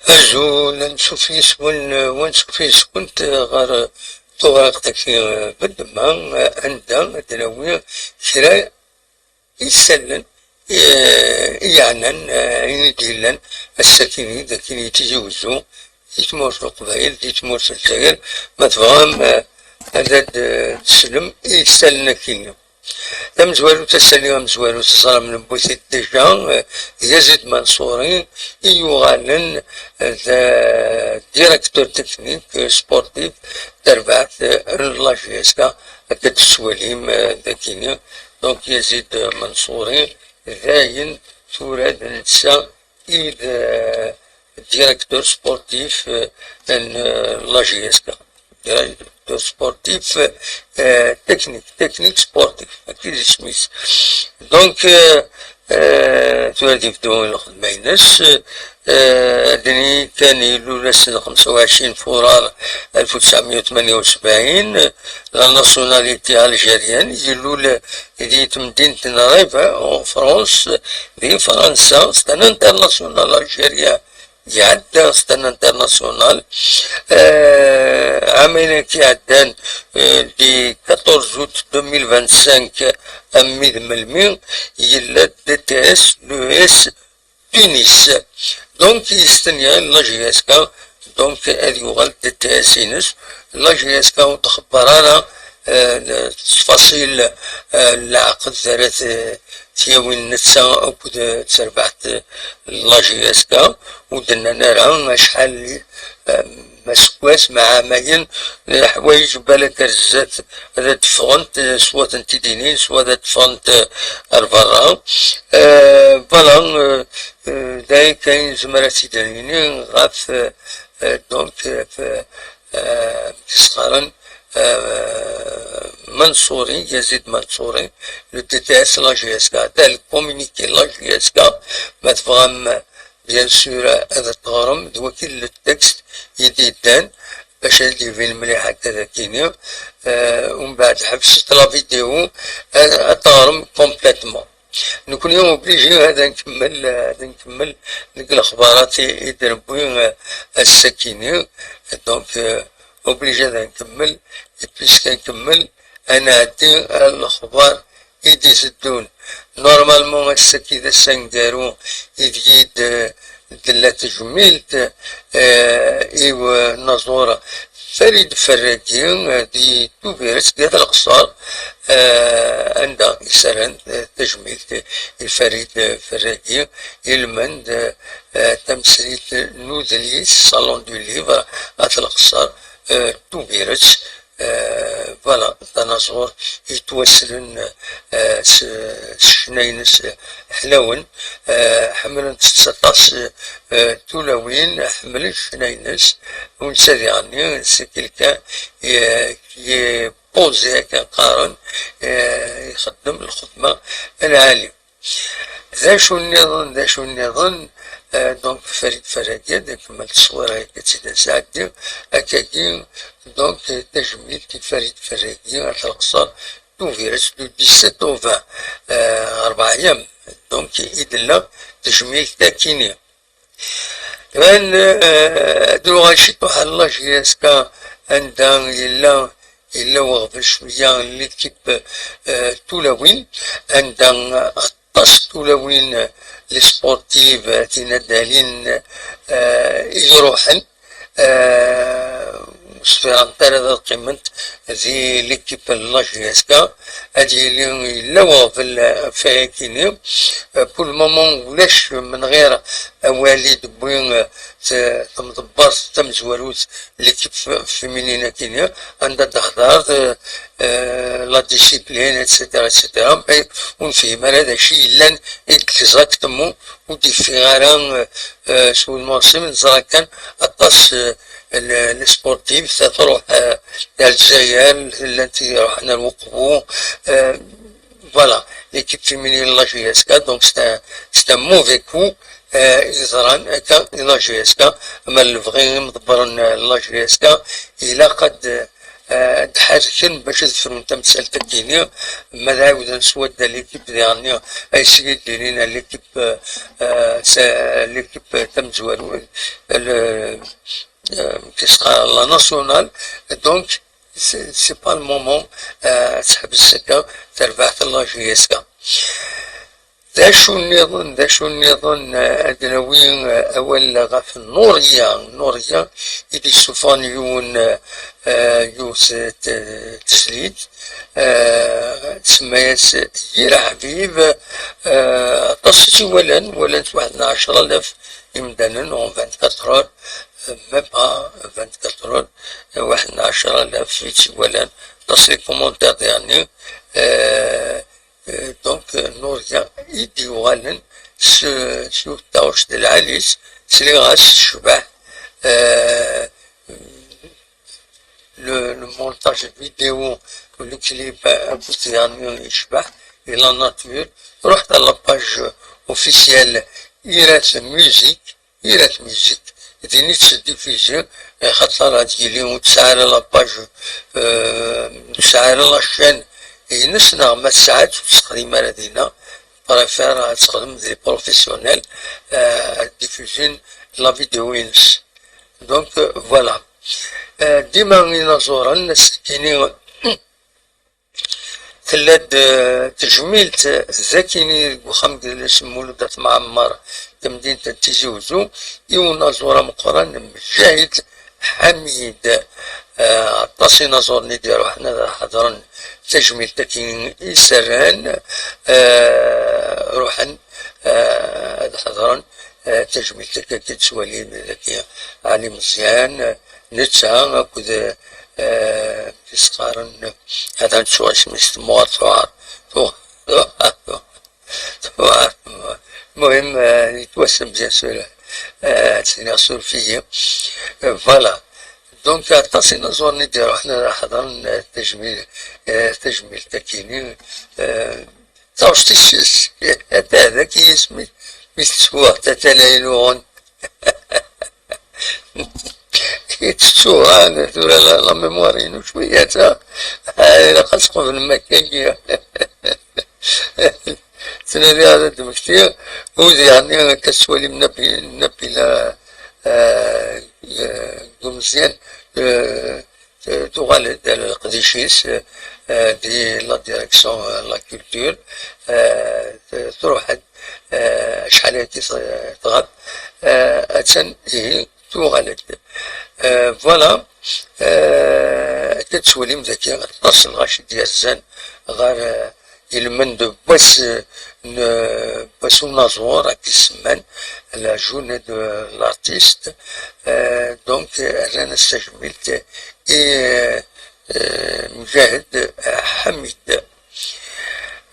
أجو نشوف ونشوف كنت غير طوارق بالدماء عندها دراوي كرا يسلن يعنن يديلن السكيني ذاكين يتجوزو يتمور في القبائل يتمور في الجزائر ما تفهم هذا تسلم يسلن كينيا مزوالو تسالي مزوالو تصرا من بوثي ديجا يزيد منصوري يغالن ديريكتور تكنيك سبورتيف تربعت لاجيسكا هكا السواليم ذاكينيا دونك يزيد منصوري ذاين توراد نتسا ديريكتور سبورتيف لاجيسكا ديريكتور سبورتيف تكنيك سبورتيف هكذا سميت دونك توالي بدو الخدمة يناس أدني كان يلولا سنة 25 فبراير 1978 لا ناسيوناليتي الجيريان يلولا ديت مدينة نرايفا فرنسا دي فرنسا ستان انترناسيونال الجيريا يعدى ستان انترناسيونال عامين كي عدان دي 14 اوت 2025 اميد ملمي يلا دي تي اس لو اس تونس دونك يستنيا لاجياسكا دونك هادي يغال دي تي اس ينس لاجياسكا وتخبر على تفاصيل العقد ثلاث تياوين نتسا او تربعت لاجياسكا ودنا نرى شحال مسكواس مع ماين حوايج بالك رزات هذا تفغنت سوا تنتيدينين سوا تفغنت البرا فوالا داي كاين زمرات دانيين غاف دونك تسخرن منصوري يزيد منصوري لو تي تي اس لاجياسكا تاع الكومونيكي لاجياسكا ما تفهم بيان سور هذا التغرم دوكيل التكست يديدان باش هادي فين مليح هكذا كينيا ومن بعد حبست لا فيديو التغرم كومبليتمون نكون يوم اوبليجي هذا نكمل ديك الاخبارات يدربوين السكيني دونك اوبليجي هذا نكمل بيسك نكمل انا عندي الاخبار يدي يسدون نورمالمون السكينة سندارو يديد دلات جميلت ايوا نزورة فريد فراكي دي توبيرس ديال القصار عندها يسرن تجميلت الفريد فراكي المند تمثيل نودليس صالون دو ليفر هاد القصار توبيرس فوالا تناصور يتوسلن شناينس حلاون حملن 19 تولاوين حمل شناينس ونسالي عني سي كيلكان يبوزي هكا قارن يخدم الخدمة العالية ذا شو النظام دونك فريد فراكي كمل التصوير هكا تسيدا سعدي هكاكي دونك تجميل كي فريد فراكي على القصر تو فيروس دو 17 و 20 4 ايام دونك يدلا تجميل تاكينيا كمان دو غاشي طوح لاجياسكا عندها إلا وغفل شوية ليكيب تولاوين عندها 16 تولاوين لسبورتيف تنادالين يروحن صفيران هذا قيمة ذي ليكيب لاجياسكا هادي اللي لوا في كينيا بول مومون ولاش من غير والد بوين تمضبر تمزوروت ليكيب فيمينينا كينيا عندها تحضر لا ديسيبلين اتسيتيرا اتسيتيرا ونفهم هذا الشيء لان اكزاكتومون ودي في غاران سو الموسم نزرا كان اطاس السبورتيف تروح الجزائر التي رحنا نوقفو فوالا ليكيب فيمينين لاجياسكا دونك ستا موفي كو يزران هكا لاجياسكا اما الفغي مدبرن لاجياسكا الى قد تحركن باش تفرم انت مسألة كينيا ماذا عاود نسود ليكيب ديالنا سيد لينا ليكيب ليكيب تمزوار كيسقى لا ناسيونال دونك سي با المومون تسحب السكة تربح الله في يسكا ذا شو النظام أدنوي أول غاف النورية إذا سوفان يوس تسليد تسميت يرا حبيب تصيتي ولن واحد 10,000 إمدانا اون 24 ميم با 24 واحد 10,000 فيتي ولن تصلي كومونتير يعني دونك نوريا يدي يغالن شو التاوش ديال العاليس سلي غاس الشبح لو مونتاج فيديو ولو كليب بوست يعني يشبح إلى ناتور رحت على لاباج اوفيسيال إيرات ميوزيك ديني تديفيزيون خاطر ديالي وتسعى لاباج تسعى لاشين ينس نغمة ساعات تستخدم لدينا بريفير تستخدم دي بروفيسيونيل ديفوزين لا فيديو ينس دونك فوالا ديما نزورا الناس كاينين ثلاث تجميل ذاكيني وخم ديال مولودة معمر تمدينة تيزي وزو يونا زورا مقرن مجاهد حميد عطاسي نزورني ديالو حنا حضرن تجميل تكين يسران روحا حضرن تجميل تكين كتسوالي ذاكي علي مزيان نتسا كذا تسقارن هذا نشوى سميت موار المهم يتوسم بيان سور سينا سور فيه فوالا دونك تصينا زورني ديالو حنا حضرنا تجميل تكيني تعرفش تشيس هذاك اسمي مستوى تتلايلون كيتشوها تورا لا ميموارين شوية تا لقد قبل المكان تنادي هذا دمشتي وزي يعني كسوالي منبي لا مزيان تغال القديشيس دي لا ديريكسيون لا كولتور تروح شحال هادي تغاب اتسن تغال فوالا تتسولي مذاكي غتصل غاشي ديال الزان غار يلمن بس نازور كيسمان لا جورني دو لارتيست دونك رانا استجملت مجاهد حميد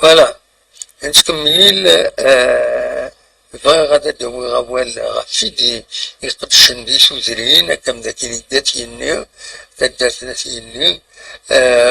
فوالا نتكمل غادا دوي غوال غفيدي يقدشن دي سوزرين كم ذاك ندات يني تدارتنا يني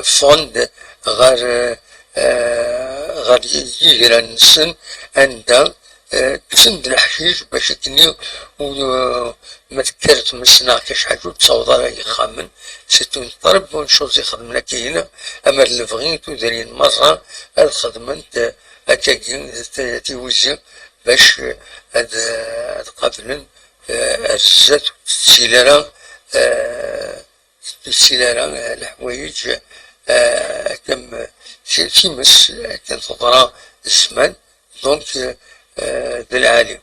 فوند غار يجرى النسن عندها تسند الحشيش باش كني وما تكرت مسنا كشحال تصوض يخمن ستون طرب ونشوز يخدم لك هنا اما اللي بغيت ودارين مرة الخدمة هكاكين تيوزي باش هاد قابلن الزات السيلارة الحوايج كم تيمس كان تضرى الزمان دونك بالعالي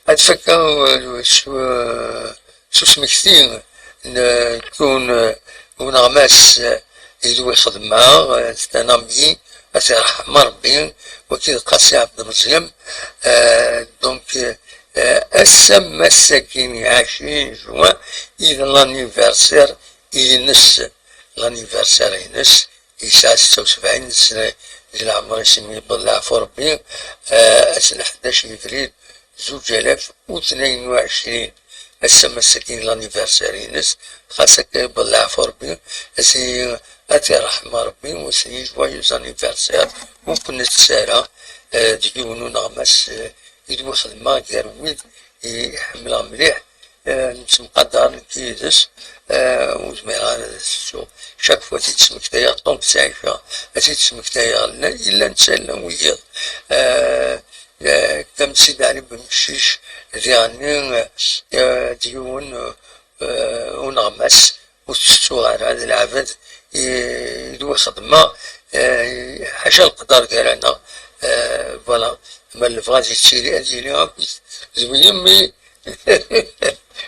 أتفكر شو سمكتين نكون ونغماس يدوي خدمة تنامي أترحم ربي وكيد قاسي عبد المزيم دونك السم الساكين 20 جوان إذا لانيفرسير ينس لانيفرسير ينس يسعى 76 سنة ديال العمر يسمي بالعفو ربي سنة 11 إفريل 2022 السما الساكين لانيفرسير ينس خاصك بالعفو ربي سي أتي رحمة ربي وسي جوايوز انيفرسير ممكن نتسارى ديونو نغمس يدوي خدمة كارويد يحملها مليح نتمقدر كيدس وزميرا شاك فوا تيتسمكتايا طونك سايفة تيتسمكتايا إلا نتسلى ويض كم سيدي علي بمشيش ديالني ديون ونغمس والصغار هذا العبد يدوي خدمة حاشا القدر ديالنا فوالا ما الفغاز يتسيري أديني زوين مي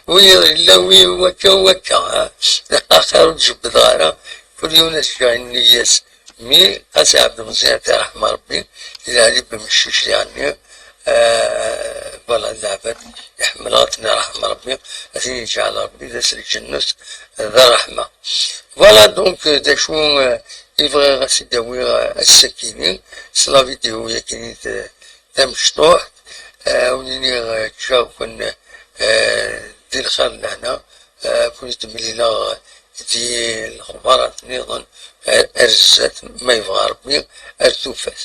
وي لا وي وكا وكا آخر تجيب دارا كل يوم نشجع النياس مي قاسي عبد المزيان رحمة ربي إذا علي بمشيش يعني فوالا العباد يحملاتنا رحمة ربي أثني يجعل ربي ذا سلك الناس ذا رحمة فوالا دونك دا شو يبغي غاسي داوي السكينين سلا فيديو يكيني مشطوح ونيني تشاو كن دي الخير لهنا كنت ملينا دي الخبارات نظن أرزات ما يبغى ربي أرتوفات